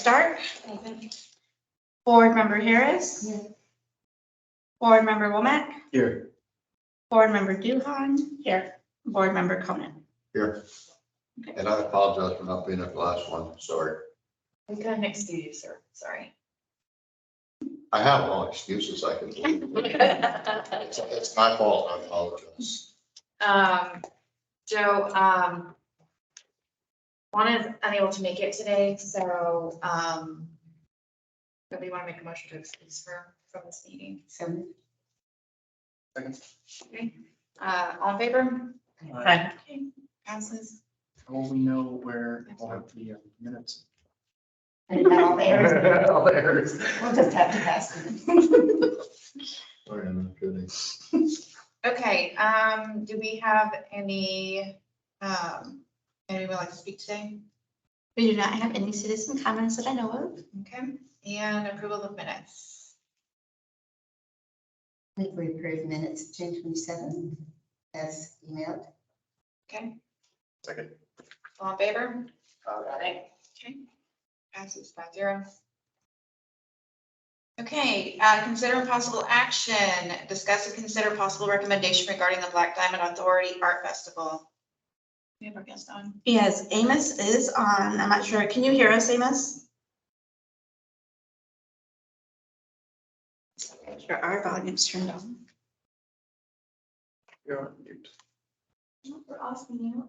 Stark. Board Member Harris. Board Member Womack. Here. Board Member Duhan. Here. Board Member Conan. Here. And I apologize for not being at the last one, sorry. We couldn't excuse you, sir. Sorry. I have all excuses I can do. It's my fault, I apologize. Joe, Juan is unable to make it today, so, do we want to make a motion to excuse her from this meeting? Second. Okay, all in favor? Aye. Okay, passes. Will we know where we'll have the minutes? I didn't have all the errors. All the errors. We'll just have to pass them. Sorry, I'm not kidding. Okay, do we have anyone would like to speak today? We do not have any citizen comments that I know of. Okay, and approval of minutes. I think we approved minutes of June 27 as emailed. Okay, Second. all in favor? Aye. Okay, passes 5-0. Okay, consider possible action, discuss and consider possible recommendation regarding the Black Diamond Authority Art Festival. We have our guest on. Yes, Amos is on. I'm not sure. Can you hear us, Amos? Sure, our volume's turned on. You're on mute. We're off mute.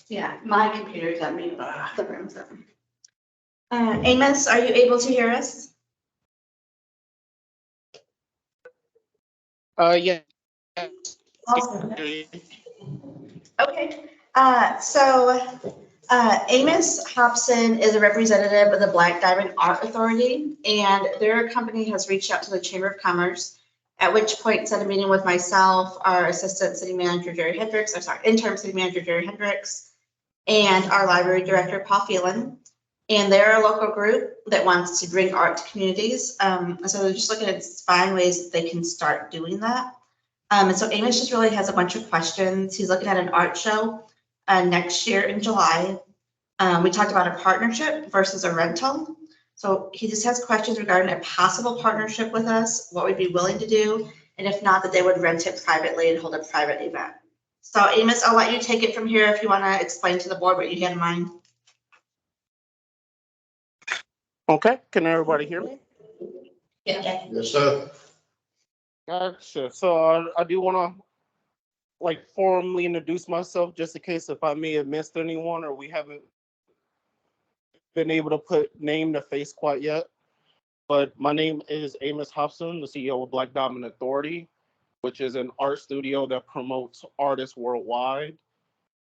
Yeah, my computer's on mute. The room's up. Amos, are you able to hear us? Yeah. Awesome. Okay, Amos Hobson is a representative of the Black Diamond Art Authority, and their company has reached out to the Chamber of Commerce, at which point set a meeting with myself, our Assistant City Manager, Jerry Hendricks, Interim City Manager, Jerry Hendricks, and our Library Director, Paul Phelan. And they're a local group that wants to bring art to communities. So they're just looking at finding ways that they can start doing that. And so Amos just really has a bunch of questions. He's looking at an art show next year in July. We talked about a partnership versus a rental. So he just has questions regarding a possible partnership with us, what we'd be willing to do, and if not, that they would rent it privately and hold a private event. So Amos, I'll let you take it from here if you want to explain to the board what you had in mind. Okay, can everybody hear me? Yeah. Yes, sir. Gotcha. So I do want to formally introduce myself just in case if I may have missed anyone or we haven't been able to put name to face quite yet. But my name is Amos Hobson, the CEO of Black Diamond Authority, which is an art studio that promotes artists worldwide.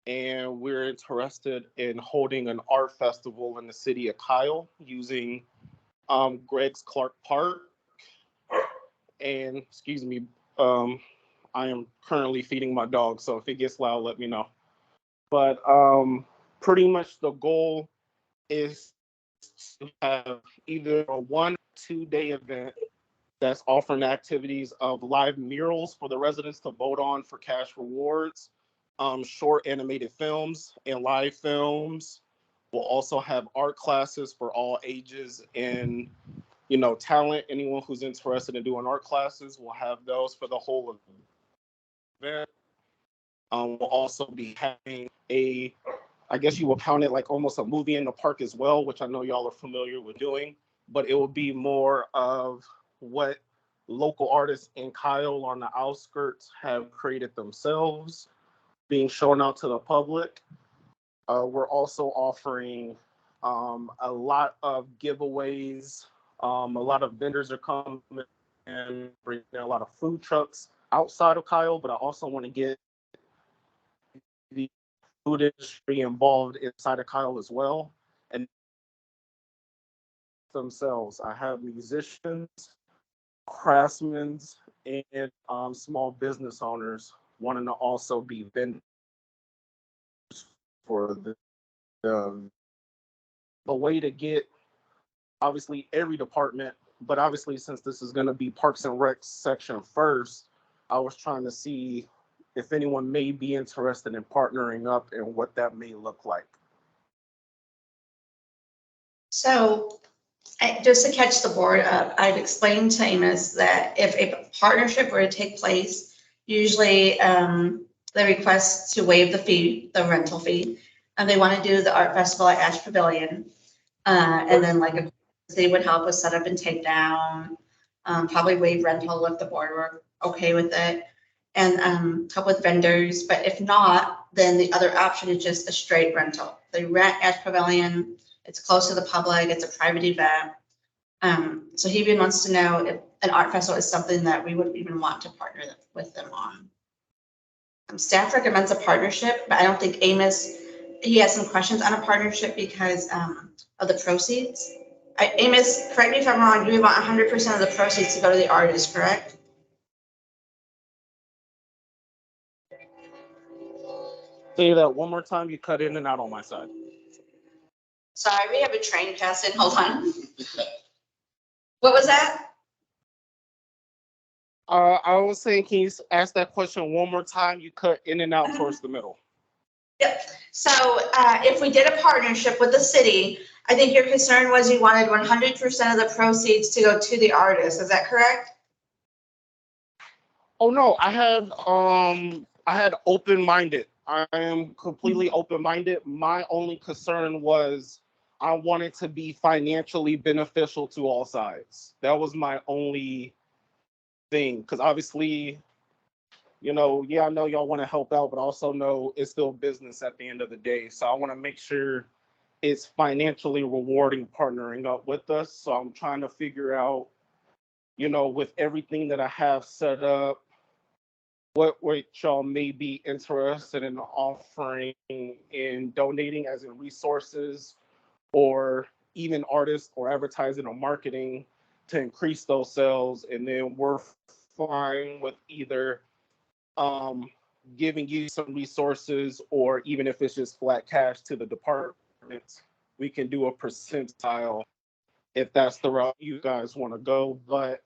And we're interested in holding an art festival in the city of Kyle using Greg's Clark Park. And excuse me, I am currently feeding my dog, so if it gets loud, let me know. But pretty much the goal is to have either a 1 or 2 day event that's offering activities of live murals for the residents to vote on for cash rewards, short animated films and live films. We'll also have art classes for all ages and talent. Anyone who's interested in doing art classes will have those for the whole event. We'll also be having I guess you will count it like almost a movie in the park as well, which I know y'all are familiar with doing, but it will be more of what local artists in Kyle on the outskirts have created themselves, being shown out to the public. We're also offering a lot of giveaways. A lot of vendors are coming and bringing a lot of food trucks outside of Kyle, but I also want to get the food industry involved inside of Kyle as well. And themselves, I have musicians, craftsmen, and small business owners wanting to also be vendors for the way to get obviously every department, but obviously since this is going to be Parks and Rec section first, I was trying to see if anyone may be interested in partnering up and what that may look like. So just to catch the board up, I've explained to Amos that if a partnership were to take place, usually they request to waive the fee, the rental fee. And they want to do the art festival at Ash Pavilion. And then like they would help with setup and takedown, probably waive rental if the board were okay with it. And help with vendors, but if not, then the other option is just a straight rental. They rent Ash Pavilion, it's close to the public, it's a private event. So he even wants to know if an art festival is something that we would even want to partner with them on. Staff recommends a partnership, but I don't think Amos, he has some questions on a partnership because of the proceeds. Amos, correct me if I'm wrong, you want 100% of the proceeds to go to the artist, correct? Say that one more time. You cut in and out on my side. Sorry, we have a train passing, hold on. What was that? I was saying, can you ask that question one more time? You cut in and out towards the middle. Yep. So if we did a partnership with the city, I think your concern was you wanted 100% of the proceeds to go to the artist. Is that correct? Oh no, I had open-minded. I am completely open-minded. My only concern was I wanted to be financially beneficial to all sides. That was my only thing, because obviously, you know, yeah, I know y'all want to help out, but also know it's still business at the end of the day. So I want to make sure it's financially rewarding partnering up with us. So I'm trying to figure out, you know, with everything that I have set up, what y'all may be interested in offering in donating as in resources or even artists or advertising or marketing to increase those sales. And then we're fine with either giving you some resources, or even if it's just flat cash to the departments, we can do a percentile if that's the route you guys want to go. But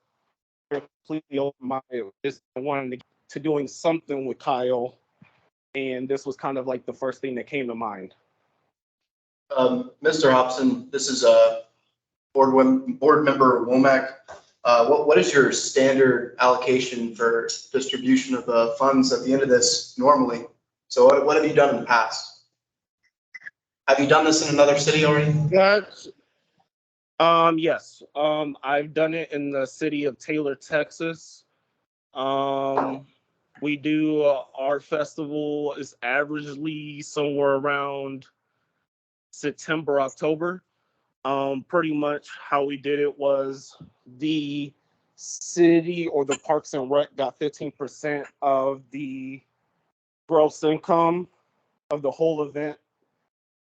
completely open-minded, just wanting to doing something with Kyle, and this was kind of like the first thing that came to mind. Mr. Hobson, this is board member Womack. What is your standard allocation for distribution of the funds at the end of this normally? So what have you done in the past? Have you done this in another city already? That's yes. I've done it in the city of Taylor, Texas. We do our festival is averagely somewhere around September, October. Pretty much how we did it was the city or the Parks and Rec got 15% of the gross income of the whole event.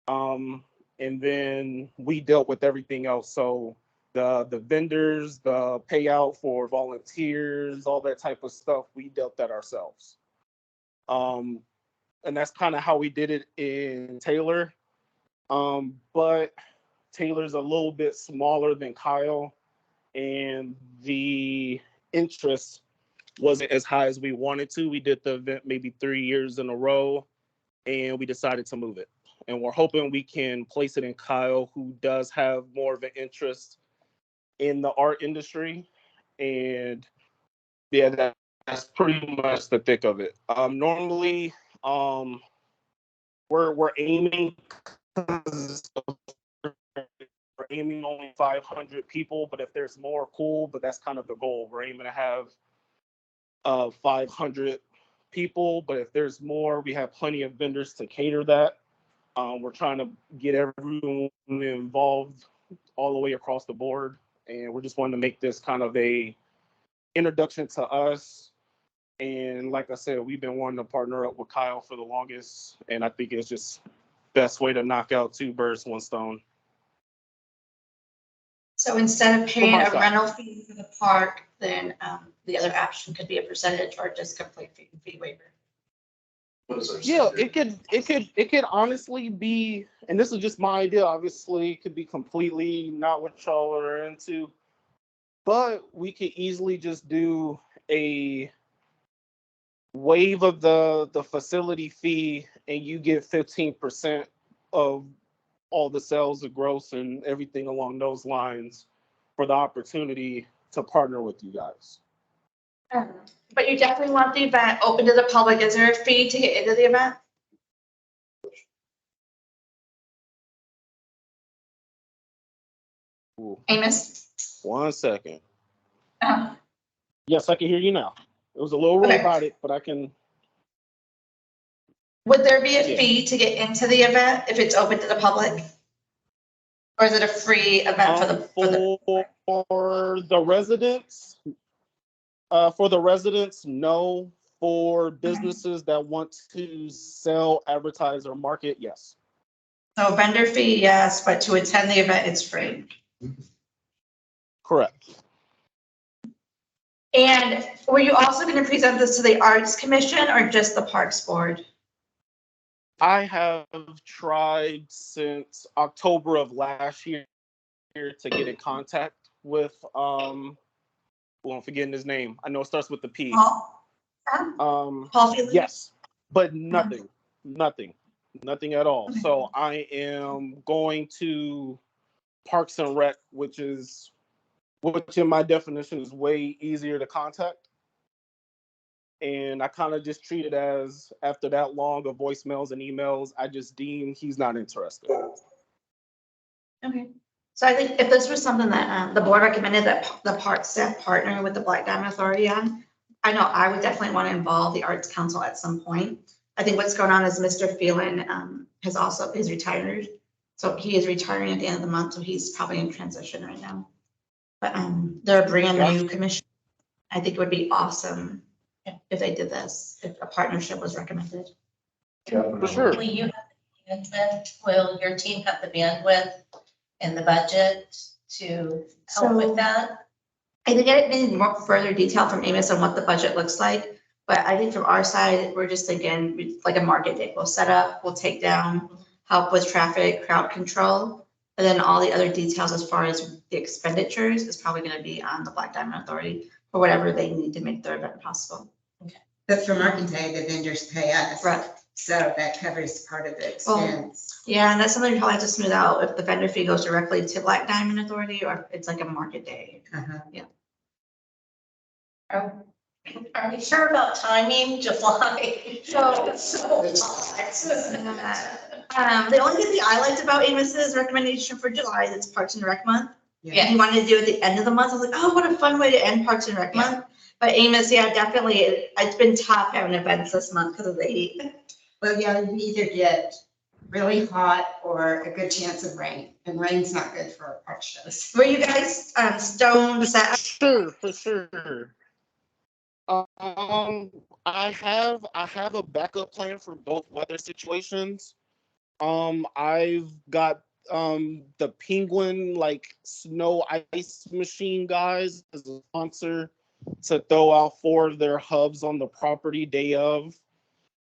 And then we dealt with everything else. So the vendors, the payout for volunteers, all that type of stuff, we dealt that ourselves. And that's kind of how we did it in Taylor. But Taylor's a little bit smaller than Kyle, and the interest wasn't as high as we wanted to. We did the event maybe 3 years in a row, and we decided to move it. And we're hoping we can place it in Kyle, who does have more of an interest in the art industry. And yeah, that's pretty much the thick of it. Normally, we're aiming only 500 people, but if there's more, cool. But that's kind of the goal. We're aiming to have 500 people, but if there's more, we have plenty of vendors to cater that. We're trying to get everyone involved all the way across the board, and we're just wanting to make this kind of a introduction to us. And like I said, we've been wanting to partner up with Kyle for the longest, and I think it's just best way to knock out two birds, one stone. So instead of paying a rental fee for the park, then the other option could be a percentage or just complete fee waiver. Yeah, it could honestly be, and this is just my idea. Obviously, it could be completely not what y'all are into, but we could easily just do a waive of the facility fee, and you get 15% of all the sales, the gross, and everything along those lines for the opportunity to partner with you guys. But you definitely want the event open to the public. Is there a fee to get into the event? Ooh, Amos? 1 second. Uh, Yes, I can hear you now. It was a little Okay. robotic, but I can. Would there be a Yeah. fee to get into the event if it's open to the public? Or is it a free event For the residents, no. For businesses that want to sell, advertise, or market, yes. So vendor fee, yes, but to attend the event, it's free. Correct. And were you also going to present this to the Arts Commission or just the Parks Board? I have tried since October of last year to get in contact with, well, I'm forgetting his name. I know it starts with the P. Paul Feely? Yes, but nothing at all. Okay. So I am going to Parks and Rec, which in my definition is way easier to contact. And I kind of just treat it as, after that long of voicemails and emails, I just deem he's not interested. Okay. So I think if this was something that the board recommended that the park staff partner with the Black Diamond Authority on, I know I would definitely want to involve the Arts Council at some point. I think what's going on is Mr. Phelan is retired. So he is retiring at the end of the month, so he's probably in transition right now. But they're a brand new commission. I think it would be awesome if they did this, if a partnership was recommended. For sure. Will you have the bandwidth, will your team have the bandwidth and the budget to help with that? I think I need more further detail from Amos on what the budget looks like, but I think from our side, we're just thinking like a market day. We'll set up, we'll take down, help with traffic, crowd control, and then all the other details as far as the expenditures is probably going to be on the Black Diamond Authority for whatever they need to make their event possible. But for market day, the vendors pay us. Right. So that covers part of the expense. Yeah, and that's something we probably have to smooth out if the vendor fee goes directly to Black Diamond Authority or if it's like a market day. Are we sure about timing, July? The only thing I liked about Amos's recommendation for July is it's Parks and Rec month. Yeah. He wanted to do it at the end of the month. I was like, oh, what a fun way to end Parks and Rec month. But Amos, yeah, definitely, it's been tough having events this month because of the heat. Well, yeah, you either get really hot or a good chance of rain, and rain's not good for art shows. Were you guys stone set? For sure. I have a backup plan for both weather situations. I've got the Penguin like snow ice machine guys as a sponsor to throw out 4 of their hubs on the property day of,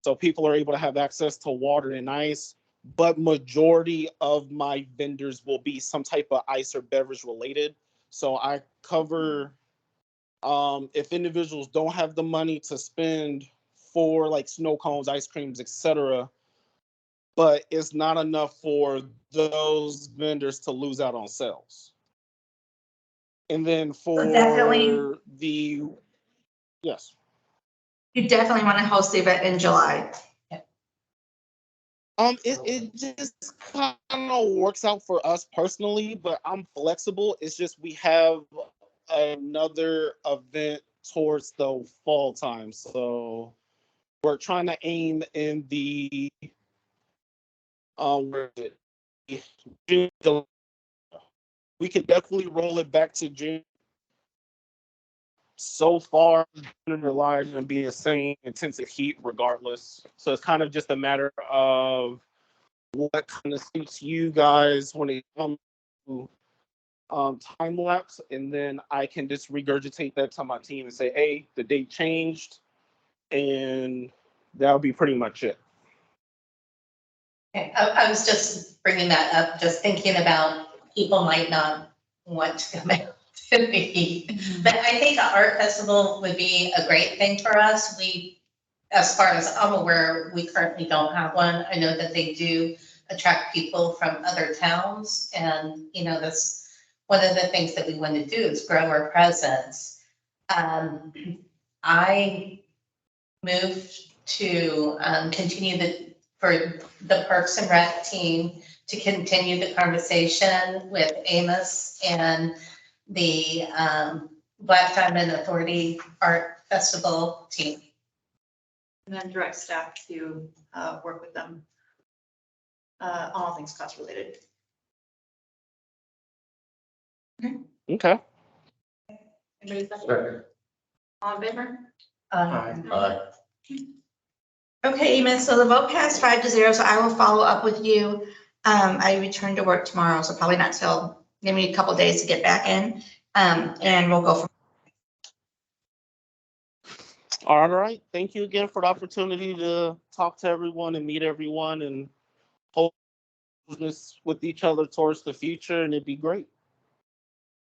so people are able to have access to water and ice. But majority of my vendors will be some type of ice or beverage related. So I cover, if individuals don't have the money to spend for like snow cones, ice creams, etc., but it's not enough for those vendors to lose out on sales. And then for definitely- yes. You definitely want to host the event in July. It just kind of works out for us personally, but I'm flexible. It's just we have another event towards the fall time, so we're trying to aim in the where is it? June, July. We could definitely roll it back to June. So far, June and July are going to be the same intensive heat regardless. So it's kind of just a matter of what kind of suits you guys when it comes to time lapse, and then I can just regurgitate that to my team and say, hey, the date changed, and that'll be pretty much it. Okay, I was just bringing that up, just thinking about people might not want to come out to the heat. But I think the art festival would be a great thing for us. We, as far as I'm aware, we currently don't have one. I know that they do attract people from other towns. And, you know, that's one of the things that we want to do is grow our presence. I moved to continue for the Parks and Rec team to continue the conversation with Amos and the Black Diamond Authority Art Festival team. And then direct staff to work with them on all things cost related. Okay. Anybody second? Second. All in favor? Aye. Okay, Amos, so the vote passed 5-0, so I will follow up with you. I return to work tomorrow, so probably not till, give me a couple days to get back in. And we'll go from. All right. Thank you again for the opportunity to talk to everyone and meet everyone and hold business with each other towards the future, and it'd be great.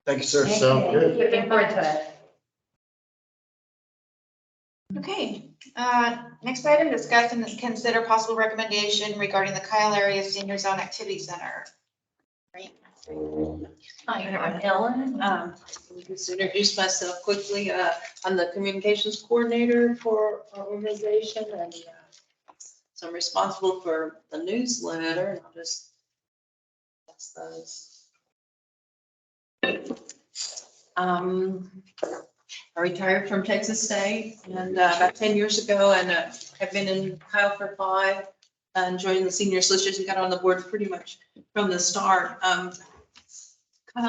Thank you, sir. Sounds good. Looking forward to it. Okay, next item, discuss and consider possible recommendation regarding the Kyle Area Senior Zone Activity Center. Hi, I'm Ellen. Just introduce myself quickly. I'm the communications coordinator for our organization and so I'm responsible for the newsletter and I'll just pass those. I retired from Texas State and about 10 years ago and have been in Kyle for 5 and joined the Senior Association, got on the board pretty much from the start. Kyle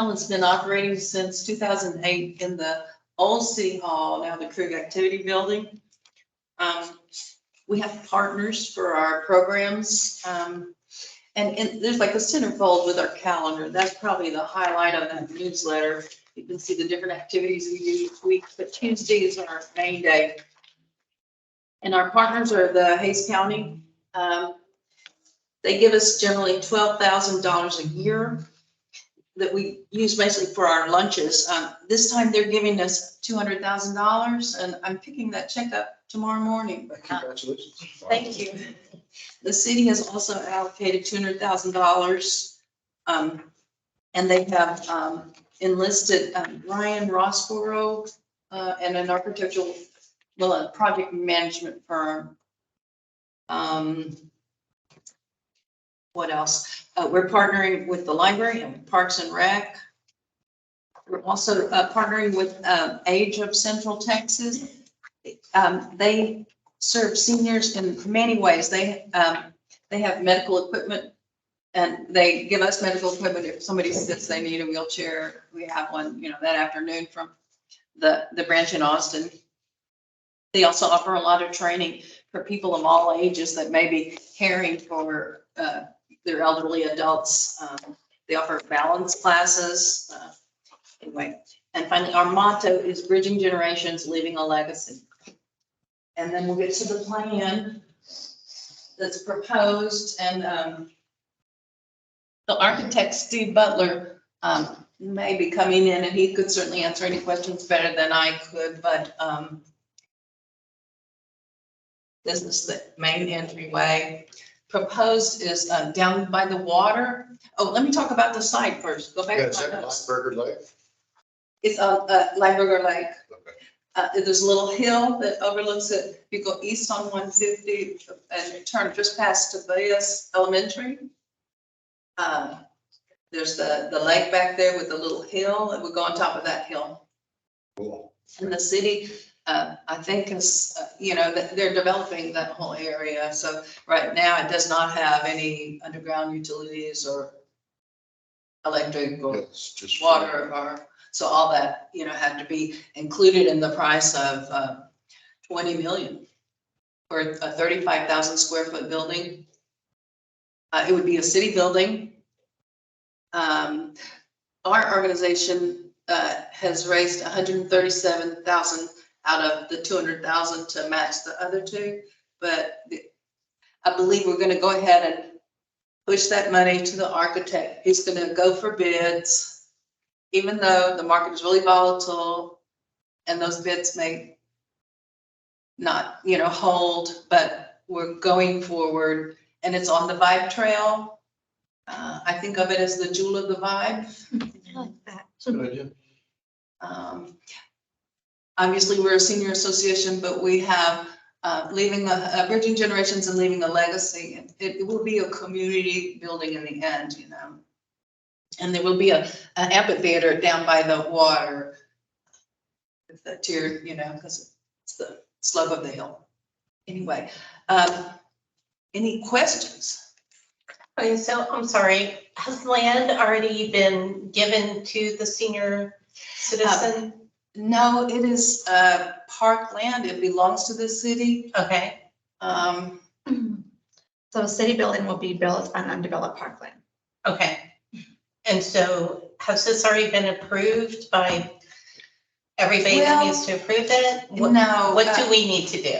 has been operating since 2008 in the old City Hall, now the Krug Activity Building. We have partners for our programs. And there's like a centerfold with our calendar. That's probably the highlight of that newsletter. You can see the different activities we do each week, but Tuesday is our main day. And our partners are the Hays County. They give us generally $12,000 a year that we use basically for our lunches. This time they're giving us $200,000 and I'm picking that check up tomorrow morning. Congratulations. Thank you. The city has also allocated $200,000. And they have enlisted Ryan Rossborough and an architectural, well, a project management firm. What else? We're partnering with the library and Parks and Rec. We're also partnering with Age of Central Texas. They serve seniors in many ways. They have medical equipment and they give us medical equipment if somebody says they need a wheelchair. We have one, you know, that afternoon from the branch in Austin. They also offer a lot of training for people of all ages that may be caring for their elderly adults. They offer balance classes. Anyway, and finally, our motto is bridging generations, leaving a legacy. And then we'll get to the plan that's proposed and the architect, Steve Butler, may be coming in and he could certainly answer any questions better than I could, but this is the main entryway. Proposed is down by the water. Oh, let me talk about the site first. Go back Yeah, to is my that notes. Lineberger Lake? It's on Lineberger Lake. Okay. There's a little hill that overlooks it. You go east on 150 and you turn just past Tobias Elementary. There's the lake back there with the little hill and we go on top of that hill. Cool. And the city, I think is, you know, they're developing that whole area. So right now it does not have any underground utilities or electric or It's just. water or, so all that, you know, had to be included in the price of 20 million for a 35,000 square foot building. It would be a city building. Our organization has raised 137,000 out of the 200,000 to match the other two. But I believe we're going to go ahead and push that money to the architect. He's going to go for bids, even though the market is really volatile and those bids may not, you know, hold, but we're going forward and it's on the Vibe Trail. I think of it as the jewel of the Vibe. I like that. Good idea. Obviously, we're a senior association, but we have leaving bridging generations and leaving a legacy. It will be a community building in the end, you know. And there will be an amphitheater down by the water. With the tier, you know, because it's the slope of the hill. Anyway, any questions? Okay, so I'm sorry, has land already been given to the senior citizen? No, it is park land. It belongs to the city. Okay, So a city building will be built on undeveloped parkland. okay. And so has this already been approved by everybody that Well, needs to approve it? no, What do we need to do?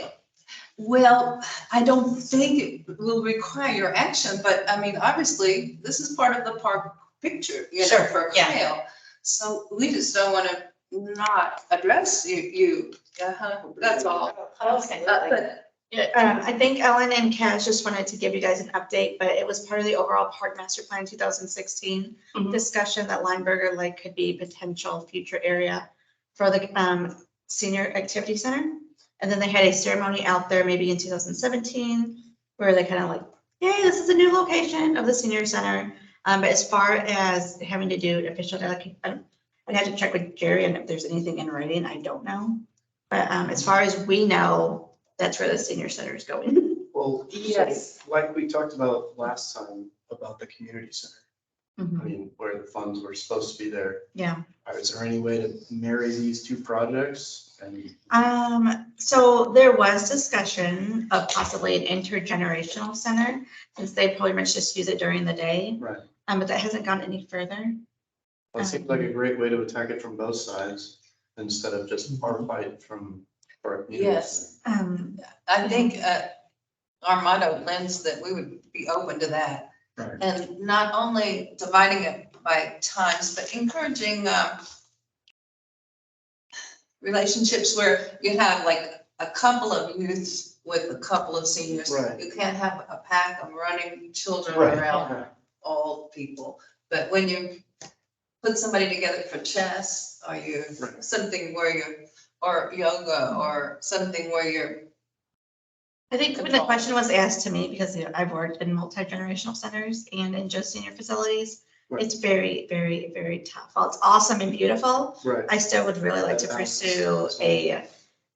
Well, I don't think it will require your action, but I mean, obviously, this is part of the park picture, you know, Sure, for yeah. Kyle. So we just don't want to not address you. That's all. Okay. But I think Ellen and Kaz just wanted to give you guys an update, but it was part of the overall park master plan 2016 Mhm. discussion that Lineberger Lake could be potential future area for the senior activity center. And then they had a ceremony out there maybe in 2017 where they kind of like, yay, this is a new location of the senior center. But as far as having to do official delegation, I'd have to check with Jerry and if there's anything in writing, I don't know. But as far as we know, that's where the senior center is going. Well, so Yes. like we talked about last time about the community center, I mean, where the funds were supposed to be there. Yeah. Is there any way to marry these two projects? And So there was discussion of possibly an intergenerational center, since they pretty much just use it during the day. right, But that hasn't gone any further. well, it seems like a great way to attack it from both sides instead of just our fight from. our community Yes. Um, I think our motto lends that we would be open to that. center. Right. And not only dividing it by times, but encouraging relationships where you have like a couple of youths with a couple of seniors. Right. You can't have a pack of running children Right. around all people. But when you put somebody together for chess, or you, Right. something where you're, or yoga, or something where you're, I think when the question was asked to me, because I've worked in multi-generational centers and in just senior facilities, Right. it's very, very, very tough. While it's awesome and beautiful, Right. I still would really like to pursue a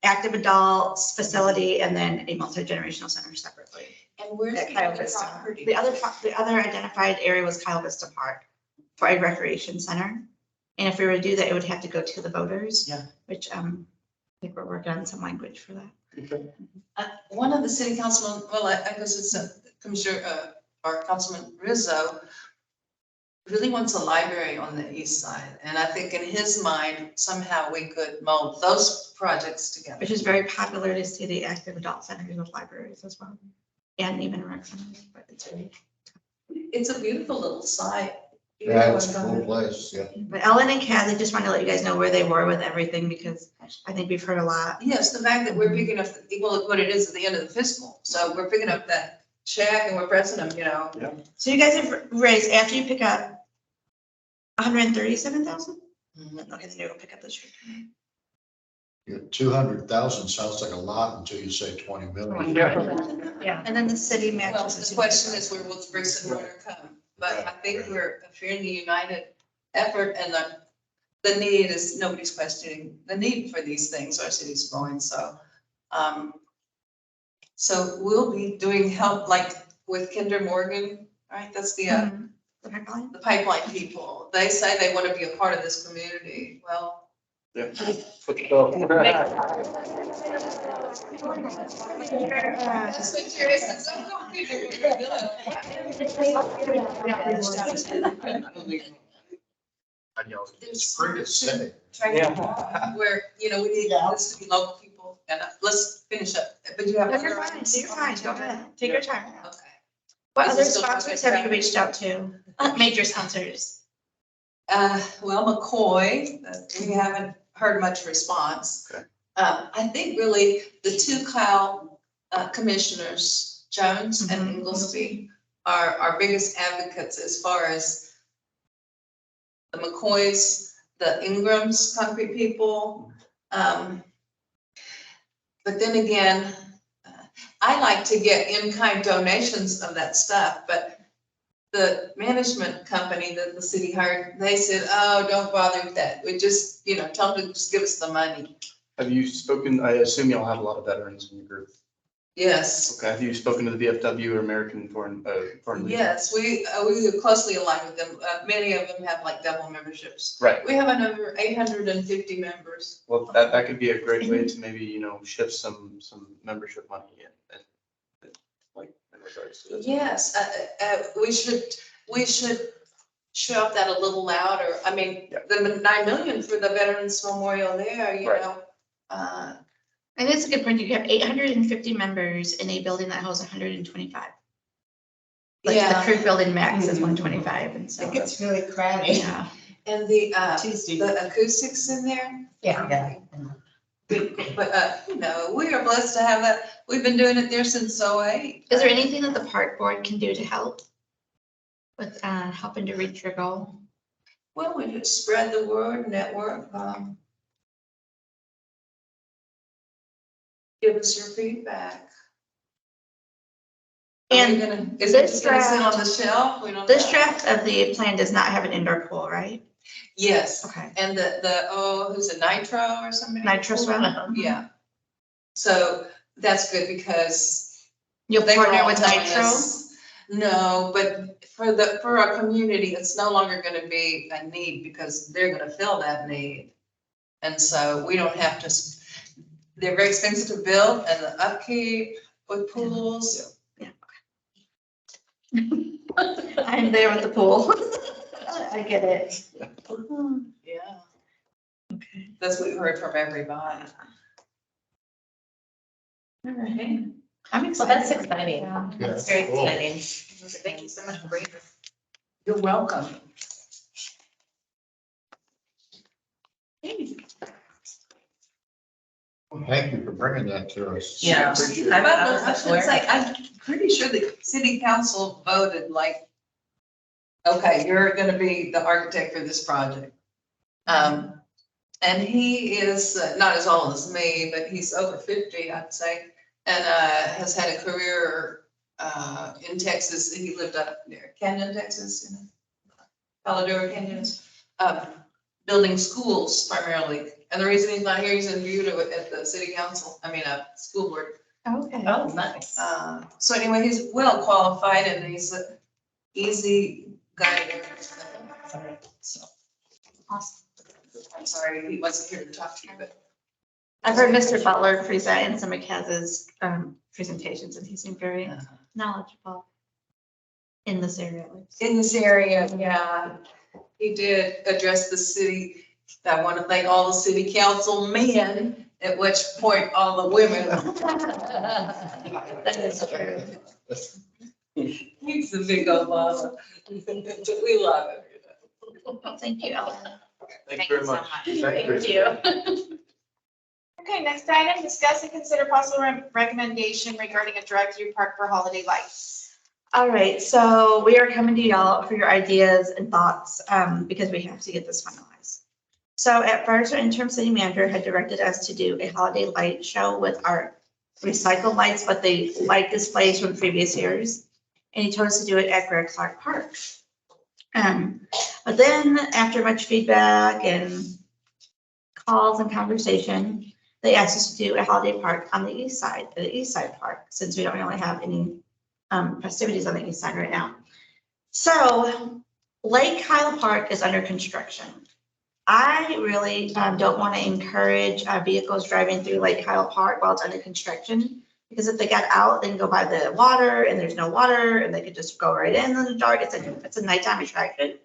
active adults facility and then a multi-generational center separately. and where's At the Kyle other Vista. property? The other identified area was Kyle Vista Park for a recreation center. And if we were to do that, it would have to go to the voters. Yeah. Which I think we're working on some language for that. Okay. One of the city councilmen, well, I guess it's Commissioner, or Councilman Rizzo, really wants a library on the east side. And I think in his mind, somehow we could mold those projects together. Which is very popular to see the active adult centers with libraries as well. And even rec centers, but it's really. It's a beautiful little site. Yeah, it's a cool place, yeah. But Ellen and Kathy just wanted to let you guys know where they were with everything because I think we've heard a lot. Yes, the fact that we're picking up, well, what it is at the end of the fiscal. So we're picking up that check and we're pressing them, you know. So you guys have raised, after you pick up 137,000? Okay, then you'll pick up this year. Yeah, 200,000 sounds like a lot until you say 20 million. Yeah. And then the city Well, matches. the question is where will the bricks and mortar come? But I think we're a fairly united effort, and the need is, nobody's questioning the need for these things our city's growing, so. So we'll be doing help like with Kinder Morgan, right? That's the The pipeline? the pipeline people. They say they want to be a part of this community. Well, Yeah. Put the bill. that's what curious is. It's free to say. Where, you know, we need this to be local people, and let's finish up, but you have. No, you're fine, you're fine, go ahead, take your time. Okay. What Is other it still sponsors project have you reached out to? Major sponsors? Well, McCoy, we haven't heard much response. Okay. I think really the two Kyle commissioners Jones and Mhm. Inglesby are our biggest advocates as far as the McCoys, the Ingrams, concrete people. But then again, I like to get in-kind donations of that stuff, but the management company that the city hired, they said, oh, don't bother with that. We just, tell them to just give us the money. Have you spoken, I assume y'all have a lot of veterans in your group. Yes. Okay, have you spoken to the VFW or American Foreign Legion? Yes, we are closely aligned with them. Many of them have like double memberships. Right. We have another 850 members. Well, that could be a great way to maybe, shift some membership money in, like, in regards to this. Yes, we should show up that a little louder. I mean, Yeah. the 9 million for the Veterans Memorial there, Right. And it's a good point. You have 850 members in a building that holds 125. Like the Yeah. crew building max is 125, and so. It gets really crowded. Yeah. And the Tuesday. acoustics in there. Yeah. But, we are blessed to have that. We've been doing it there since '08. Is there anything that the park board can do to help with helping to reach your goal? Well, we just spread the word, network. Give us your feedback. And Is it this just gonna sit draft- on the shelf? We don't This know. draft of the plan does not have an indoor pool, right? Yes, Okay. and who's it, Nitro or something? Nitro Swim? Yeah. So that's good because You'll they were partner all with telling Nitro? us, no, but for our community, it's no longer gonna be a need because they're gonna fill that need. And so we don't have to, they're very expensive to build and the upkeep with pools. I'm there with the pool. I get it. Yeah, Okay. that's what we heard from everybody. All right. I'm Well, excited. that's exciting. Yeah. That's very Cool. exciting. Thank you so much for bringing this. You're welcome. Thank you for bringing that to us. Yeah. Appreciate it. I I was was aware. gonna say, I'm pretty sure the city council voted like, okay, you're gonna be the architect for this project. And he is not as old as me, but he's over 50, I'd say, and has had a career in Texas. He lived up near Canyon, Texas, Paladura Canyons, building schools primarily. And the reason he's not here, he's in Buda at the city council, school board. Okay. Oh, nice. So anyway, he's well qualified and he's an easy guy to work with. So, Awesome. I'm sorry, he wasn't here to talk to you, but. I've heard Mr. Butler present in some of Kaz's presentations, and he seemed very knowledgeable in this area. at least. In this area, yeah, he did address the city. I want to thank all the city council men, at which point all the women. That is true. He's the big Obama. We love him. Well, thank you, Ellen. Thank you very much. Thank you. Okay, next item, discuss and consider possible recommendation regarding a drive-through park for holiday lights. All right, so we are coming to y'all for your ideas and thoughts, because we have to get this finalized. So at first, our interim city manager had directed us to do a holiday light show with our recycled lights, but the light displays from previous years. And he told us to do it at Greg Clark Park. But then after much feedback and calls and conversation, they asked us to do a holiday park on the east side, at the East Side Park, since we don't really have any festivities on the east side right now. So Lake Kyle Park is under construction. I really don't want to encourage vehicles driving through Lake Kyle Park while it's under construction, because if they got out, they can go by the water and there's no water and they could just go right in the dark. It's a nighttime attraction.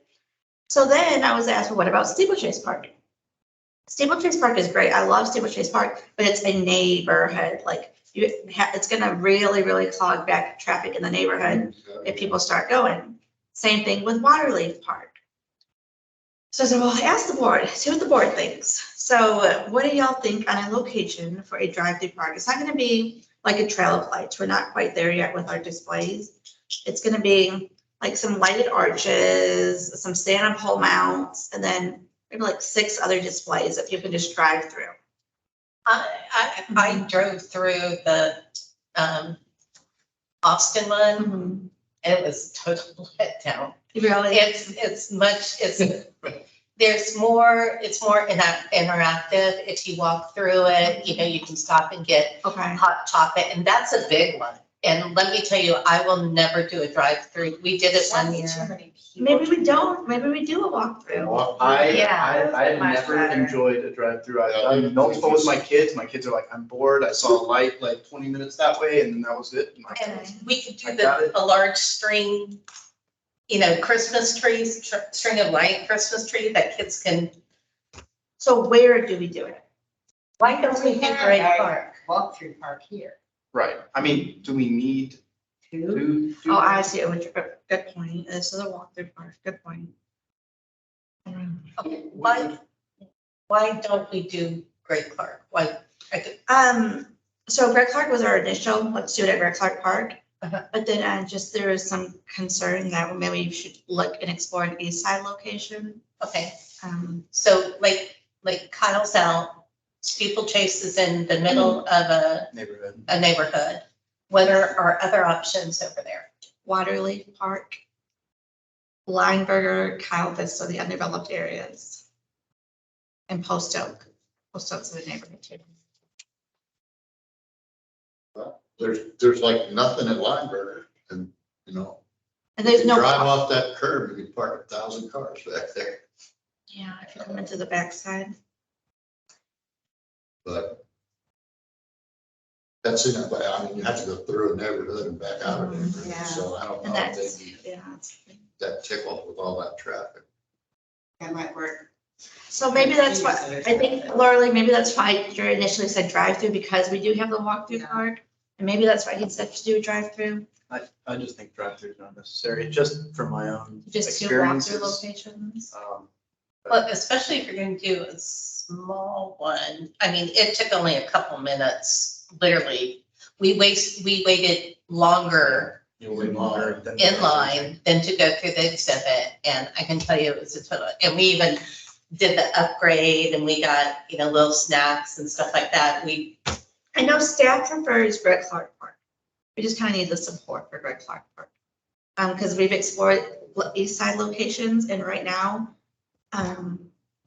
So then I was asked, well, what about Steeplechase Park? Steeplechase Park is great. I love Steeplechase Park, but it's a neighborhood. Like it's going to really, really clog back traffic in the neighborhood if people start going. Same thing with Waterleaf Park. So I said, well, ask the board, see what the board thinks. So what do y'all think on a location for a drive-through park? It's not going to be like a trail of lights. We're not quite there yet with our displays. It's gonna be like some lighted arches, some stand-up pole mounts, and then maybe like 6 other displays that you can just drive through. I drove through the Austin one, and it was a total letdown. Really? It's there's more, it's more interactive. If you walk through it, you know, you can stop and get Okay. hot chocolate, and that's a big one. And let me tell you, I will never do a drive-through. We did it one year. Maybe we don't, maybe we do a walkthrough. Yeah. I've never enjoyed a drive-through. I've done multiple with my kids. My kids are like, I'm bored. I saw a light like 20 minutes that way and then that was it. I'm like, And we could do I got it. a large string, you know, Christmas trees, string of light Christmas tree that kids can, So where do we do it? why don't we do Great Park? Walkthrough park here. Right. I mean, do we need to? do Oh, I that? see. Good point. This is a walkthrough part. Good point. Okay, why don't we do Great Park? Why, I could, So Greg Clark was our initial, let's do it at Greg Clark Park. Uh-huh. But then just there was some concern that maybe you should look and explore an east side location. okay, So so like Kyle's out, Steeplechase is in the middle of Neighborhood. a neighborhood. What are our other options over there? Waterleaf Park, Lineberger, Kyle Vista, the undeveloped areas. And Post Oak. Post Oak's in the neighborhood too. There's like nothing at Lineberger and, you know, And there's you no. drive off that curb, you can park 1,000 cars back there, Yeah, if you come into the backside. but that's in it, but I mean, you have to go through a neighborhood and back out of it. Yeah. So I don't And know if that's, they need yeah. that's- that tickle with all that traffic. That might work. So maybe that's what, I think, Laura, maybe that's why you initially said drive-through, because we do have the walk-through Yeah. park. And maybe that's why he said to do a drive-through, I just think drive-throughs not necessary, just from my own just do walk-through experiences. locations. Well, especially if you're gonna do a small one, I mean, it took only a couple minutes, literally. We waited longer You'll wait longer than. in line than to go through the exhibit, and I can tell you it was a total, and we even did the upgrade, and we got, you know, little snacks and stuff like that. I know staff prefers Greg Clark Park. We just kind of need the support for Greg Clark Park. Because we've explored east side locations, and right now,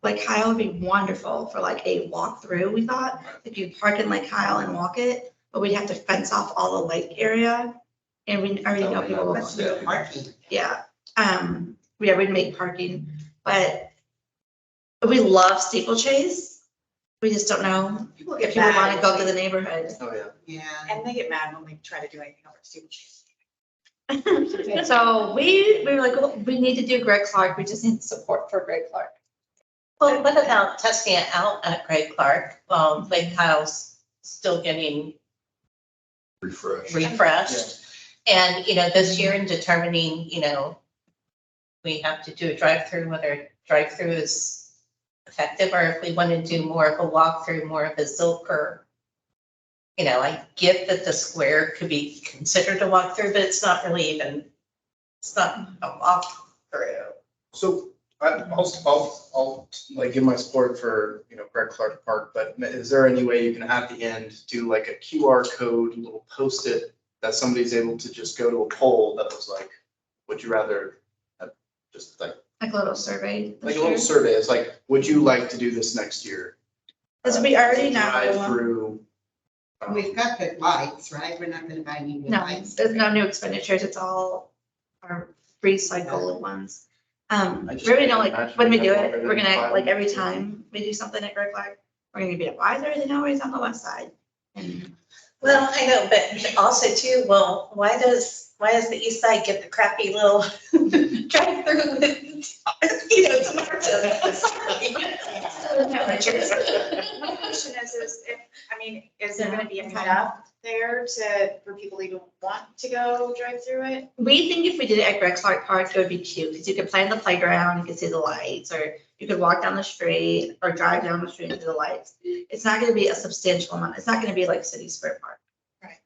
Lake Kyle would be wonderful for like a walkthrough, we thought. If you park in Lake Kyle and walk it, but we'd have to fence off all the lake area. And we already know people will. Let's do parking. Yeah, we'd make parking, but we love steeplechase. We just don't know People if get people want to mad. go to the neighborhood. Oh, yeah. Yeah. And they get mad when we try to do anything over steeplechase. So we were like, well, we need to do Greg Clark. We just need support for Greg Clark. Well, what about testing it out at Great Clark while Lake Kyle's still getting Refresh. refreshed? And, you know, this year in determining, you know, we have to do a drive-through, whether drive-through is effective, or if we want to do more of a walkthrough, more of a Zilker. You know, I get that the square could be considered a walkthrough, but it's not really even, it's not a walkthrough. So I'll like give my support for, you know, Greg Clark Park, but is there any way you can at the end do like a QR code, little post-it that somebody's able to just go to a poll that was like, would you rather have just like Like a little survey. a little survey? It's like, would you like to do this next year? Because we already Drive know, through. We've got the lights, right? We're not gonna buy any new no, lights. there's no new expenditures. It's all our recycled ones. I just We already know, can't like, imagine when we do longer it, than we're gonna, 5 like, every minutes. time we do something at Greg Clark, we're gonna be like, why is everything always on the west side? And Well, I know, but also too, well, why does the east side get the crappy little drive-through with, you know, My question is if, I mean, is there gonna be enough there for people to even want to go drive through it? we think if we did it at Greg Clark Park, it would be cute, because you could play in the playground, you could see the lights, or you could walk down the street or drive down the street and see the lights. It's not gonna be a substantial amount. It's not gonna be like City Square Park. Right.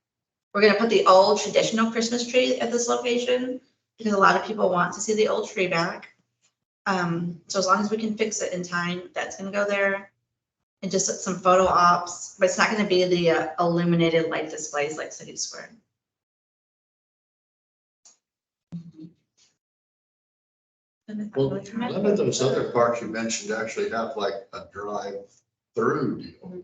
We're gonna put the old traditional Christmas tree at this location because a lot of people want to see the old tree back. So as long as we can fix it in time, that's gonna go there. And just some photo ops, but it's not gonna be the illuminated light displays like City Square. Well, none of those other parks you mentioned actually have like a drive-through deal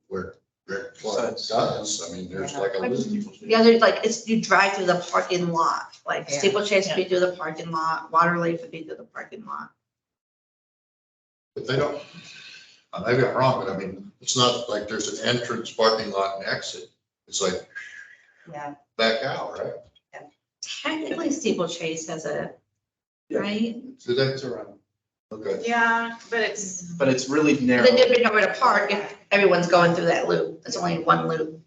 where Rick Clark does. I mean, there's like a list. The other, like, it's, you drive through the parking lot, like Yeah. Steeplechase would be through the parking lot, Waterleaf would be through the parking lot. But they don't, maybe I'm wrong, but I mean, it's not like there's an entrance, parking lot and exit. It's like Yeah. back out, right? Technically Steeplechase has a, Yeah. right? So that's around. Okay. Yeah, but it's, But it's really narrow. Then there'd be nowhere to park if everyone's going through that loop. It's only one loop.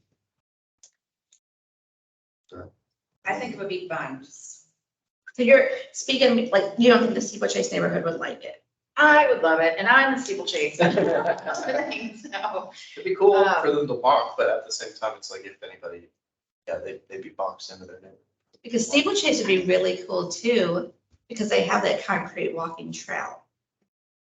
I think it would be fun. So you're speaking, like, you don't think the Steeplechase neighborhood would like it? I would love it, and I'm a steeplechase. So, It'd be cool for them to walk, but at the same time, it's like if anybody, yeah, they'd be boxed into their neighborhood. Because Steeplechase would be really cool too, because they have that concrete walking trail.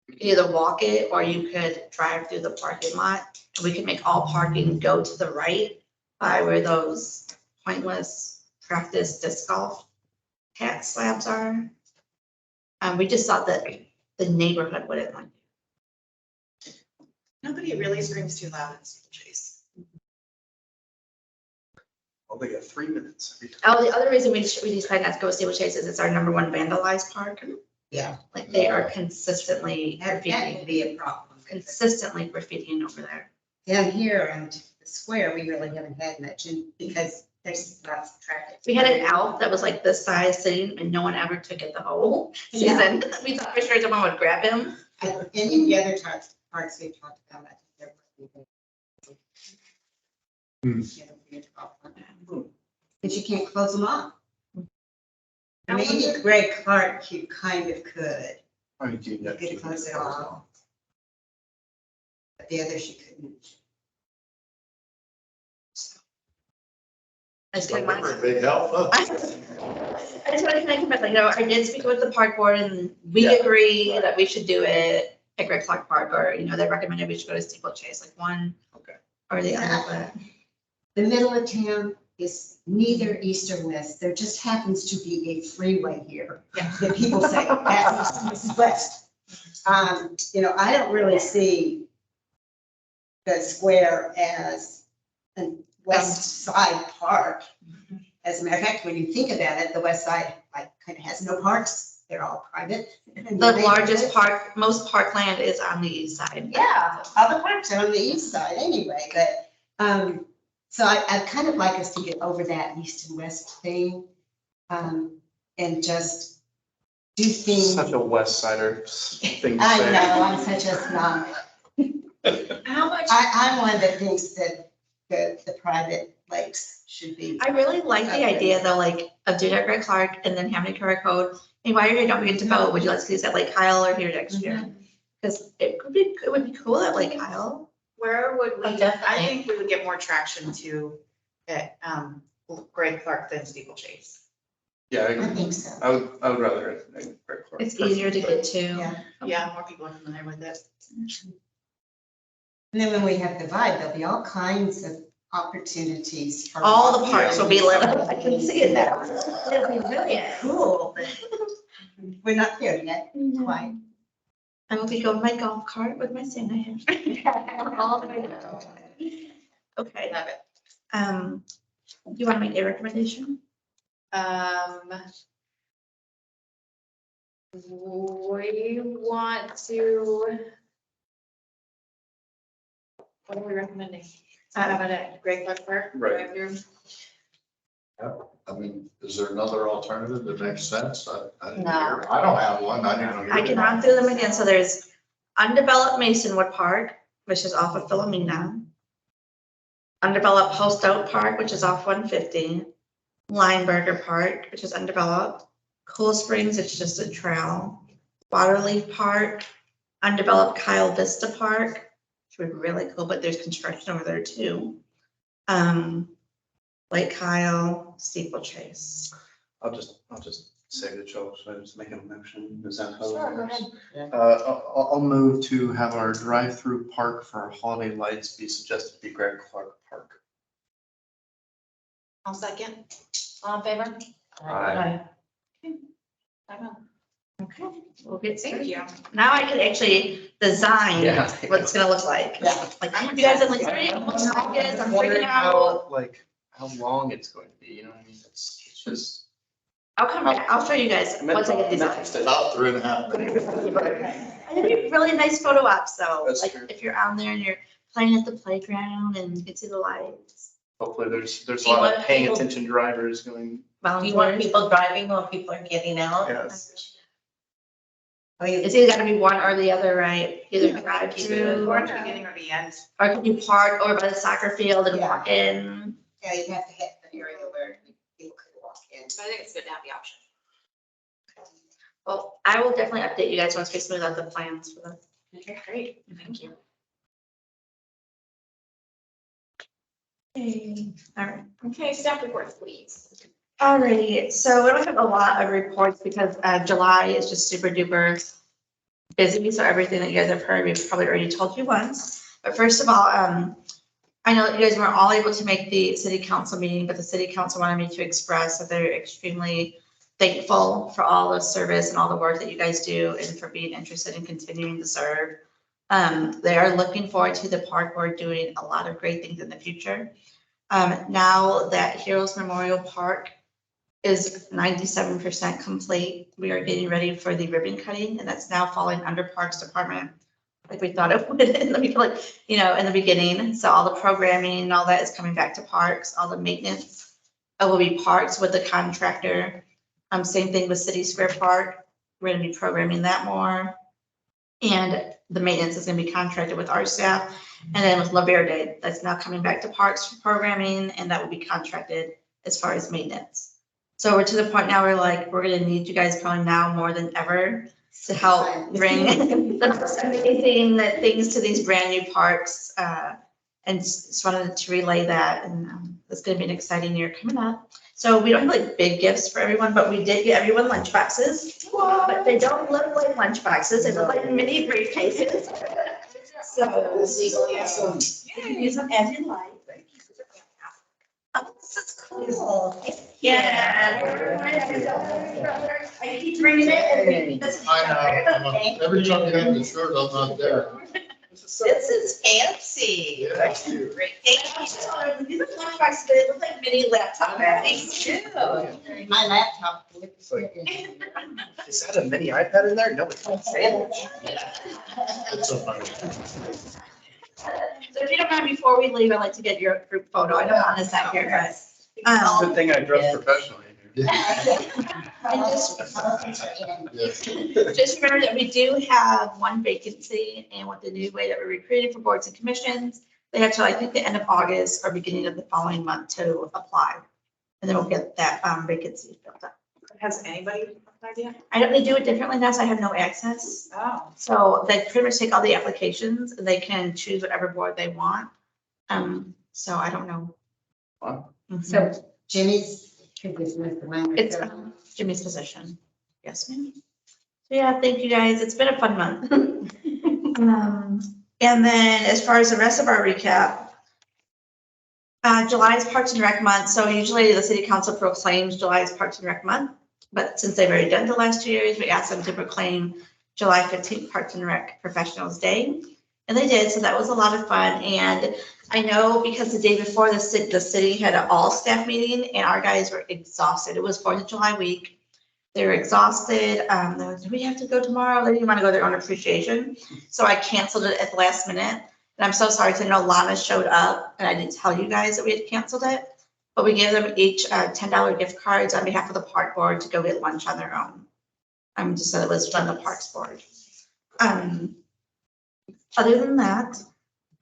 You could either walk it or you could drive through the parking lot. And we could make all parking go to the right by where those pointless practice disc golf hat slabs are. We just thought that the neighborhood wouldn't like it. Nobody really screams too loud in steeplechase. Well, they got 3 minutes every time. Oh, the other reason we decided not to go with Steeplechase is it's our #1 vandalized park. Yeah. Like they are consistently That would graffitiing, be a problem. consistently graffitiing over there. Down here on the square, we really haven't had much because there's lots of traffic. We had an elf that was like this size sitting and no one ever took it the whole season. We thought for sure someone would grab him. Any of the other parks we've talked about, I think they're. But you can't close them off. Maybe Greg Clark, you kind of could, I mean, dude, you could close it off. But the others you couldn't. I just kind Like, we're a of big help. Huh? I just wanted to make a, I did speak with the park board and we Yeah. agree that we should do it at Greg Clark Park, or, they recommended we should go to Steeplechase, like one Okay. or the other, but. The middle of town is neither east or west. There just happens to be a freeway here that people say that's east and west. I don't really see the square as a west side park. As a matter of fact, when you think about it, the west side like kind of has no parks. They're all private. The largest park, most parkland is on the east side. Yeah, all the parks are on the east side anyway, but, so I'd kind of like us to get over that east and west thing. And just do things. Such a West Sider thing to I say. know, I'm such a snob. How much? I'm one that thinks that the private lakes should be. I really like the idea though, like of doing it at Greg Clark and then having a QR code. Hey, while you're here, don't forget to vote. Would you like to see this at Lake Kyle or here next year? Because it would be cool at Lake Kyle. Where would we, Oh, definitely. I think we would get more traction to at Greg Clark than steeplechase. Yeah, I I agree. think so. I would rather. It's easier to get to. Yeah. Yeah, more people are familiar with it. And then when we have the vibe, there'll be all kinds of opportunities. for- All the parks will be lit up. I can see it now. It'll be really cool, but we're not there yet, quite. I will be going my golf cart with my Santa hat. All the way down. Okay, Love it. do you want to make a recommendation? We want to. What are we recommending? Have it at Greg Clark Park? Right. drive-through? I mean, is there another alternative that makes sense? I didn't No. hear. I don't have one. I didn't. I can run through them again. So there's undeveloped Masonwood Park, which is off of Philomena. Undeveloped Post Oak Park, which is off 150. Lineberger Park, which is undeveloped. Cool Springs, it's just a trail. Waterleaf Park, undeveloped Kyle Vista Park, which would be really cool, but there's construction over there too. Lake Kyle, steeplechase. I'll just say the show, so I just make a motion. Is that how? Sure, it go works? ahead. I'll move to have our drive-through park for holiday lights be suggested to be Greg Clark Park. I'll second. All in favor? Aye. Okay, we'll get Thank started. you. Now I can actually design Yeah. what it's gonna look like. Yeah. Like, you guys have like 30 seconds, I'm freaking out. How long it's going to be, you know what I mean? It's just. I'll come back, I'll show you guys once I get these out. About 3.5 minutes. And it'd be really nice photo op, so That's like true. if you're on there and you're playing at the playground and you can see the lights. Hopefully there's Do a you lot want of paying people- attention drivers going, Do you want Volunteers. people driving while people are getting out? yes. It's either gotta be one or the other, right? Either drive through, Or the beginning or the end. or can you park over by the soccer field and Yeah. walk in? Yeah, you have to hit the area where people could walk in. So I think it's good to have the option. Well, I will definitely update you guys once we smooth out the plans for them. Okay, great. Thank you. All right. Okay, staff reports, please. Alrighty, so we don't have a lot of reports because July is just super duper busy, so everything that you guys have heard, we've probably already told you once. But first of all, I know that you guys weren't all able to make the city council meeting, but the city council wanted me to express that they're extremely thankful for all the service and all the work that you guys do and for being interested in continuing to serve. They are looking forward to the park board doing a lot of great things in the future. Now that Heroes Memorial Park is 97% complete, we are getting ready for the ribbon cutting, and that's now falling under Parks Department, like we thought it would in the, like, you know, in the beginning. So all the programming and all that is coming back to Parks, all the maintenance will be Parks with the contractor. Same thing with City Square Park. We're gonna be programming that more. And the maintenance is gonna be contracted with our staff. And then with La Verde, that's now coming back to Parks for programming, and that will be contracted as far as maintenance. So we're to the point now where like, we're gonna need you guys probably now more than ever to help bring the most amazing things to these brand new parks. And just wanted to relay that, and it's gonna be an exciting year coming up. So we don't have like big gifts for everyone, but we did get everyone lunch boxes. But they don't look like lunch boxes, they look like mini briefcases. So you can use them as you like. Oh, this is cool. Yeah. I keep bringing it and this is. I know. Every time you have the shirt, I'm not there. This is fancy. Thank you. Great. Thank you. So these are lunch boxes, but they look like mini laptop bags too. My laptop. It's like, is that a mini iPad in there? No, it's a sandwich. It's a fun. So if you don't mind, before we leave, I'd like to get your group photo. I know Anna's not here, but. Good thing I dressed professionally. And just Yes. just remember that we do have one vacancy, and with the new way that we're recruiting for boards and commissions, they have till I think the end of August or beginning of the following month to apply. And then we'll get that vacancy filled up. Has anybody an idea? I know they do it differently now, so I have no access. Oh. So they pretty much take all the applications and they can choose whatever board they want. So I don't know. Wow. So So Jimmy's, is with the one. it's Jimmy's position. Yes, ma'am. So yeah, thank you guys. It's been a fun month. And then as far as the rest of our recap, July is Parks and Rec month. So usually the city council proclaims July is Parks and Rec month. But since they've already done the last 2 years, we asked them to proclaim July 15th Parks and Rec Professionals Day. And they did, so that was a lot of fun. And I know because the day before the city had an all staff meeting and our guys were exhausted. It was 4th of July week. They were exhausted. They were like, do we have to go tomorrow? They didn't want to go their own appreciation. So I canceled it at the last minute. And I'm so sorry, because I know Lana showed up and I didn't tell you guys that we had canceled it. But we gave them each $10 gift cards on behalf of the park board to go get lunch on their own. Just so it was from the parks board. Other than that,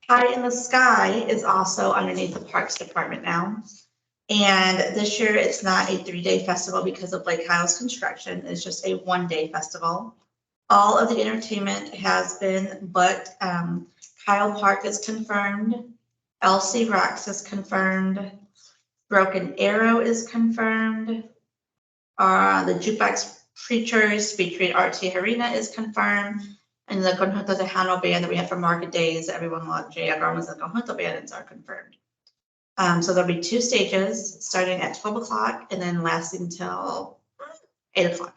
Pie in the Sky is also underneath the Parks Department now. And this year it's not a 3-day festival because of Lake Kyle's construction. It's just a 1-day festival. All of the entertainment has been booked. Kyle Park is confirmed. LC Rocks is confirmed. Broken Arrow is confirmed. The Jukebox Preachers featuring R.T. Harina is confirmed. And the Conjunto Tejano band that we have for Market Days, everyone loves J.R. Garland's the Conjunto bands are confirmed. So there'll be 2 stages starting at 12 o'clock and then lasting until 8 o'clock.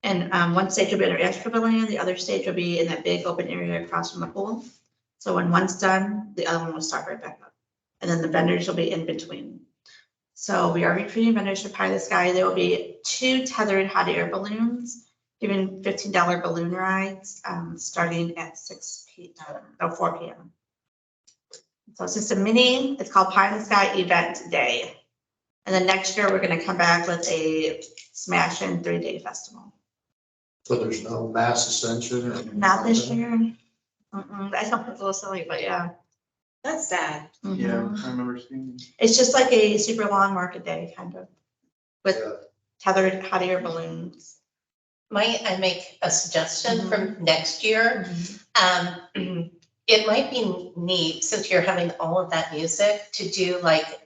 And one stage will be under Astro Pavilion, the other stage will be in that big open area across from the pool. So when one's done, the other one will start right back up. And then the vendors will be in between. So we are recruiting vendors for Pie in the Sky. There will be 2 tethered hot air balloons, giving $15 balloon rides, starting at 4 p.m. So it's just a mini, it's called Pie in the Sky Event Day. And then next year, we're gonna come back with a Smashin' 3-day festival. So there's no mass ascension? or- Not this year. I know it's a little silly, but yeah. That's sad. Yeah, I remember seeing. It's just like a super long market day, kind of, with Yeah. tethered hot air balloons. Might I make a suggestion for next year? It might be neat, since you're having all of that music, to do like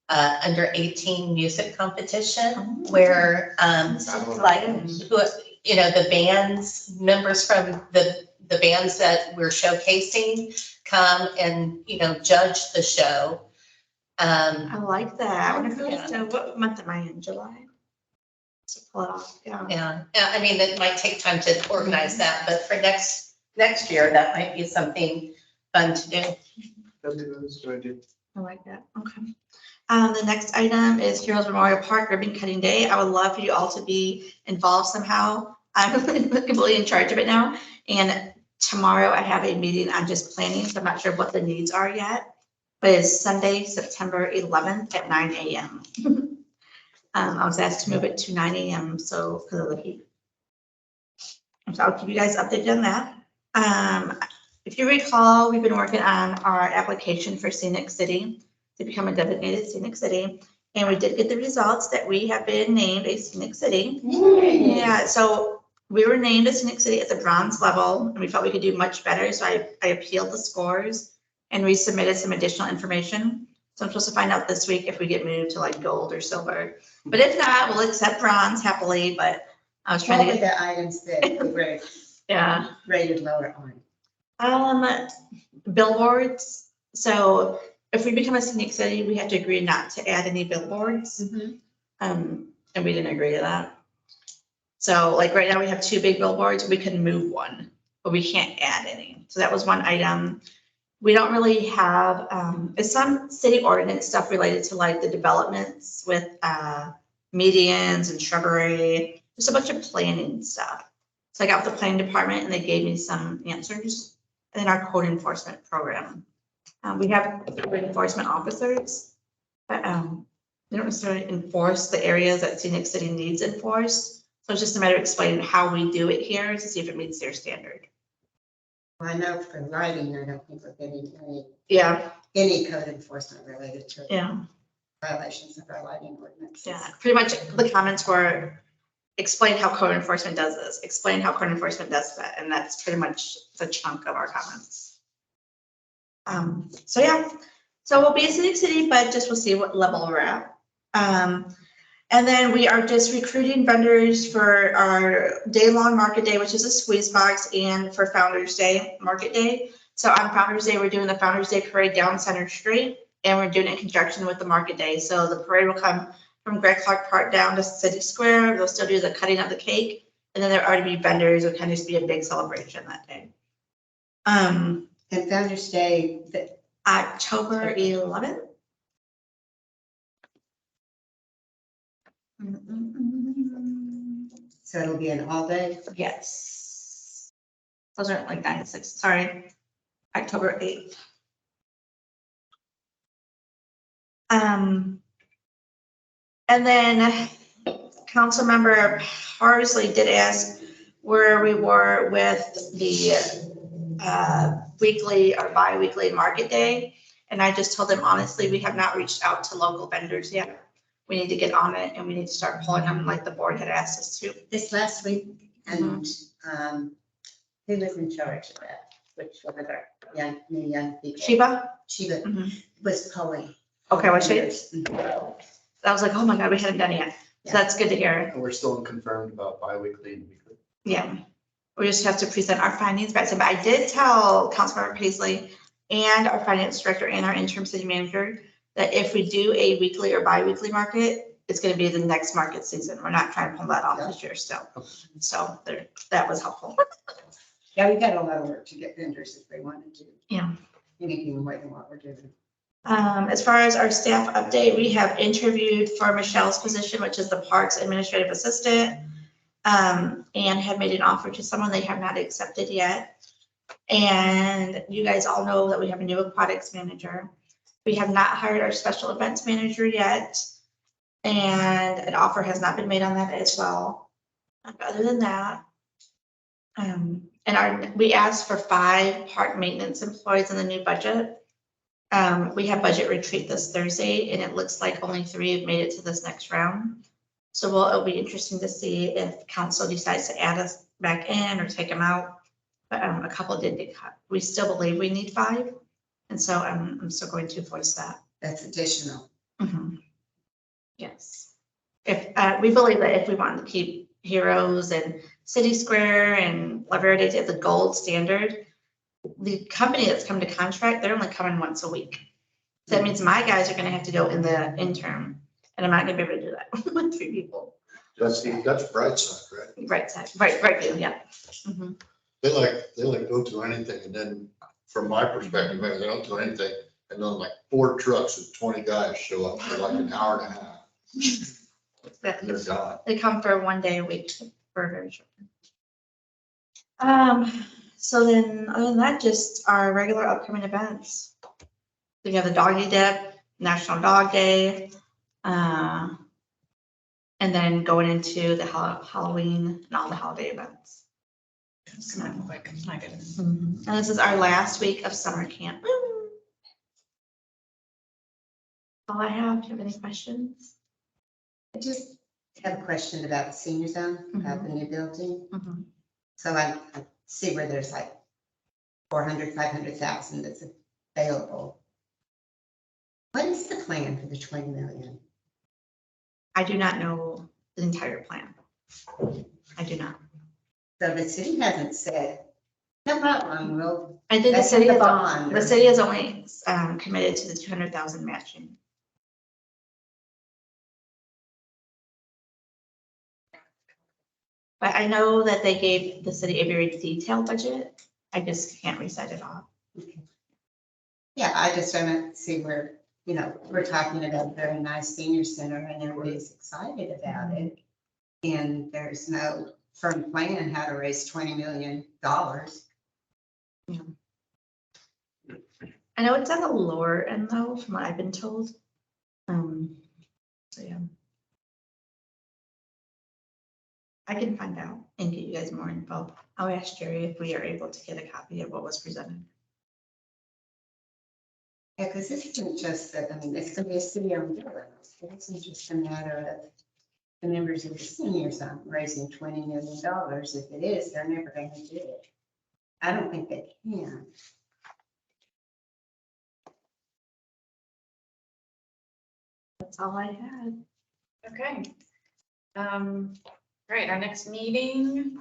under 18 music competition where like, who, you know, the bands, members from the bands that we're showcasing come and, you know, judge the show. I like that. I wonder if we Yeah. just, what month am I in? July? To pull it off, yeah. Yeah, I mean, it might take time to organize that, but for next year, that might be something fun to do. That's a good idea. I like that, okay. The next item is Heroes Memorial Park Ribbon Cutting Day. I would love for you all to be involved somehow. I'm completely in charge of it now. And tomorrow I have a meeting on just planning, so I'm not sure what the needs are yet. But it's Sunday, September 11th at 9 a.m. I was asked to move it to 9 a.m. so because of the heat. So I'll keep you guys updated on that. If you recall, we've been working on our application for Scenic City to become a designated scenic city. And we did get the results that we have been named a scenic city. Yeah, so we were named a scenic city at the bronze level, and we felt we could do much better. So I appealed the scores and we submitted some additional information. So I'm supposed to find out this week if we get moved to like gold or silver. But if not, we'll accept bronze happily, but I was trying What to were get, the items that were yeah. rated lower on? Billboards. So if we become a scenic city, we have to agree not to add any billboards. And we didn't agree to that. So like right now we have 2 big billboards, we can move one, but we can't add any. So that was one item. We don't really have, it's some city ordinance stuff related to like the developments with medians and shrubbery, just a bunch of planning stuff. So I got with the planning department and they gave me some answers. And then our code enforcement program. We have code enforcement officers, but they don't necessarily enforce the areas that Scenic City needs enforced. So it's just a matter of explaining how we do it here to see if it meets their standard. Well, I know for lighting, I don't think we're getting Yeah, any code enforcement related to yeah, violations of our lighting ordinances. yeah. Pretty much the comments were, explain how code enforcement does this, explain how code enforcement does that. And that's pretty much the chunk of our comments. So yeah, so we'll be a scenic city, but just we'll see what level we're at. And then we are just recruiting vendors for our day-long market day, which is a squeeze box, and for Founder's Day, market day. So on Founder's Day, we're doing the Founder's Day parade down Center Street, and we're doing it in conjunction with the market day. So the parade will come from Greg Clark Park down to City Square. They'll still do the cutting of the cake, and then there'll already be vendors. It'll kind of just be a big celebration that day. And Founder's Day, October 11th. so it'll be an all day. Yes. Those are like 9 to 6, sorry, October 8th. And then Councilmember Parsley did ask where we were with the weekly or bi-weekly market day. And I just told them, honestly, we have not reached out to local vendors yet. We need to get on it and we need to start pulling them like the board had asked us to. This last week, and who was in charge of that? Which one of our new young people? Sheba? Sheba Mhm. was pulling. Okay, what shape? Mhm. I was like, oh my God, we hadn't done it yet. So that's good to hear. And we're still unconfirmed about bi-weekly and weekly. Yeah. We just have to present our findings back. So, but I did tell Councilmember Paisley and our finance director and our interim city manager that if we do a weekly or bi-weekly market, it's gonna be the next market season. We're not trying to pull that off this year still. So there, that was helpful. Yeah, we got a lot of work to get vendors if they wanted to. Yeah. Anything more than what we're doing. As far as our staff update, we have interviewed for Michelle's position, which is the Parks Administrative Assistant, and have made an offer to someone they have not accepted yet. And you guys all know that we have a new aquatics manager. We have not hired our special events manager yet, and an offer has not been made on that as well. Other than that, we asked for 5 park maintenance employees in the new budget. We have budget retreat this Thursday, and it looks like only 3 have made it to this next round. So it'll be interesting to see if council decides to add us back in or take them out. But a couple did get cut. We still believe we need 5. And so I'm still going to voice that. That's additional. Mhm. Yes. If, we believe that if we want to keep Heroes and City Square and La Verde at the gold standard, the company that's come to contract, they're only coming once a week. So that means my guys are gonna have to go in the interim, and I'm not gonna be able to do that with 3 people. That's Brightside, right? Right side, right view, yeah. Mhm. They like go to anything, and then from my perspective, they don't do anything, and then like 4 trucks with 20 guys show up for like an hour and a half. And they're gone. They come for 1 day a week for a very short time. So then, other than that, just our regular upcoming events. We have the Doggy Dip, National Dog Day, and then going into the Halloween and all the holiday events. It's coming up quick. My goodness. And this is our last week of summer camp. Woo! All I have. Do you have any questions? I just have a question about the senior zone, about the new building. Mhm. So I see where there's like 400, 500,000 that's available. What is the plan for the 20 million? I do not know the entire plan. I do not. So the city hasn't said, no problem, we'll, I think the that's city in the is, bond. the city is only committed to the 200,000 matching. But I know that they gave the city a very detailed budget. I just can't recite it all. Yeah, I just want to see where, you know, we're talking about a very nice senior center and everybody's excited about it. And there's no firm plan how to raise $20 million. I know it's on the lower end though, from what I've been told. So yeah. I can find out and get you guys more info. I'll ask Jerry if we are able to get a copy of what was presented. Yeah, because this isn't just that, I mean, it's going to be a city-owned building. It isn't just a matter of the members of the senior zone raising $20 million. If it is, they're never going to do it. I don't think they can. That's all I had. Okay. Right, our next meeting.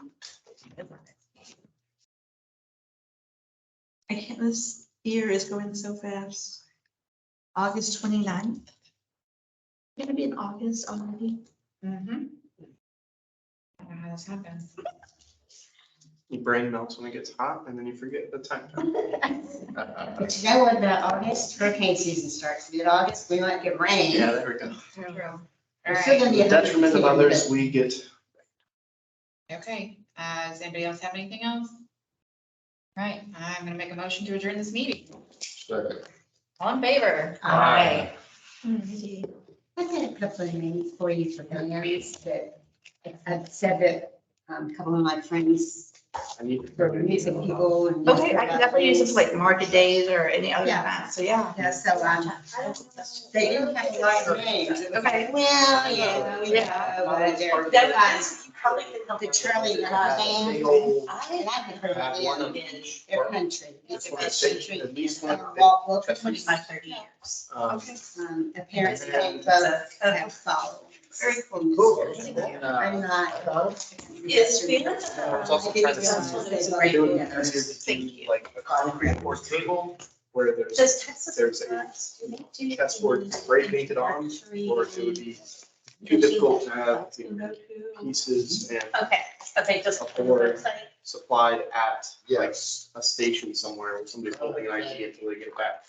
I can't, this year is going so fast. August 29th. Gonna be in August already. Mm-hmm. I don't know how this happens. Your brain melts when it gets hot and then you forget the time. But you know what, the August hurricane season starts, mid-August, we might get rain. Yeah, there we go. True. All We're still right, gonna To be the detriment of 110, others, we get. okay. Does anybody else have anything else? All right, I'm gonna make a motion to adjourn this meeting. Second. All in favor? Aye. Alrighty. I've got a couple of names for you for families that I've said that a couple of my friends for music people and. Okay, I can definitely use it for like market days or any other Yeah. event, so yeah. Yeah, so, they didn't have a lot of names. It was like, Okay. well, yeah, but they're fun. The Charlie Band, and I could heard them, their country, it's a country. At least one. Well, for 25, 30 years. Okay. apparently they both have followed. Very cool. Cool. I'm not. Yes, we I was also trying to see if it would be easier to Thank do you. like a concrete board table where there's Does Texas? there's a chessboard spray painted on, or if it would be too difficult to have the pieces and Okay, just. A board. website. supplied at like Yes. a station somewhere where somebody's holding an ID until they get it back.